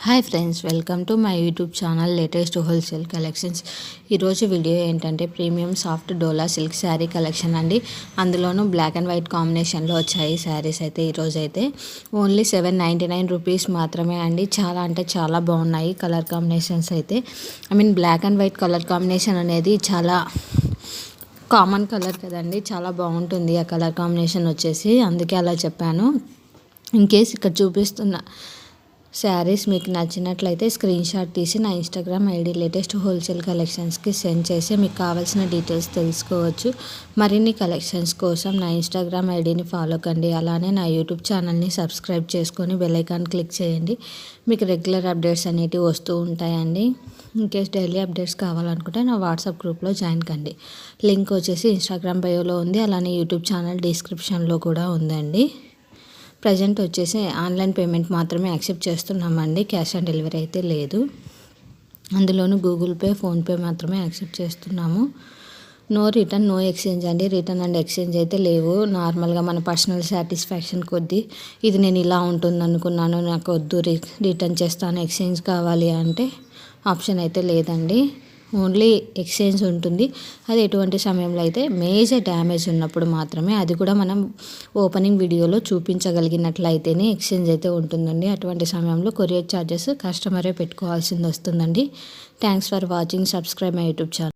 Hi friends, welcome to my YouTube channel latest wholesale collections. ఈరోజు video ఏంటంటే premium soft డోలా silk sari collection అండి. అందులోనూ black and white కాంబినేషన్లో వచ్చాయి శారీస్ అయితే. ఈరోజు అయితే ఓన్లీ 799 రూపీస్ మాత్రమే అండి. చాలా అంటే చాలా బాగున్నాయి కలర్ కాంబినేషన్స్ అయితే. Black and white colour combination అనేది చాలా కామన్ కలర్ కదండి, చాలా బాగుంటుంది ఆ కలర్ కాంబినేషన్ వచ్చేసి, అందుకే అలా చెప్పాను. ఇన్ కేస్ ఇక్కడ చూపిస్తున్న శారీస్ మీకు నచ్చినట్లయితే స్క్రీన్ షాట్ తీసి నా ఇన్స్టాగ్రామ్ ఐడి లేటెస్ట్ హోల్సేల్ కలెక్షన్స్కి సెండ్ చేసి మీకు కావాల్సిన డీటెయిల్స్ తెలుసుకోవచ్చు. మరిన్ని కలెక్షన్స్ కోసం నా ఇన్స్టాగ్రామ్ ఐడిని ఫాలో కండి. అలానే నా యూట్యూబ్ ఛానల్ని సబ్స్క్రైబ్ చేసుకొని బెల్ ఐకాన్ క్లిక్ చేయండి. మీకు రెగ్యులర్ అప్డేట్స్ అనేటివి వస్తూ ఉంటాయండి. ఇన్కేస్ డైలీ అప్డేట్స్ కావాలనుకుంటే నా వాట్సాప్ గ్రూప్లో జాయిన్ కండి. లింక్ వచ్చేసి ఇన్స్టాగ్రామ్ బయోలో ఉంది, అలానే యూట్యూబ్ ఛానల్ డిస్క్రిప్షన్లో కూడా ఉందండి. ప్రజెంట్ వచ్చేసి ఆన్లైన్ పేమెంట్ మాత్రమే యాక్సెప్ట్ చేస్తున్నామండి, క్యాష్ ఆన్ డెలివరీ అయితే లేదు. అందులోనూ గూగుల్ పే, ఫోన్పే మాత్రమే యాక్సెప్ట్ చేస్తున్నాము. నో రిటర్న్, నో ఎక్స్చేంజ్ అండి. రిటర్న్ అండ్ ఎక్స్చేంజ్ అయితే లేవు. నార్మల్గా మన పర్సనల్ సాటిస్ఫాక్షన్ కొద్దీ ఇది నేను ఇలా ఉంటుంది అనుకున్నాను, నాకు వద్దు, రిటర్న్ చేస్తాను, ఎక్స్చేంజ్ కావాలి అంటే ఆప్షన్ అయితే లేదండి. ఓన్లీ ఎక్స్చేంజ్ ఉంటుంది. అది ఎటువంటి సమయంలో అయితే మేజర్ డ్యామేజ్ ఉన్నప్పుడు మాత్రమే, అది కూడా మనం ఓపెనింగ్ వీడియోలో చూపించగలిగినట్లయితేనే ఎక్స్చేంజ్ అయితే ఉంటుందండి. అటువంటి సమయంలో కొరియర్ ఛార్జెస్ కస్టమరే పెట్టుకోవాల్సింది వస్తుందండి. Thanks for watching. Subscribe my YouTube channel.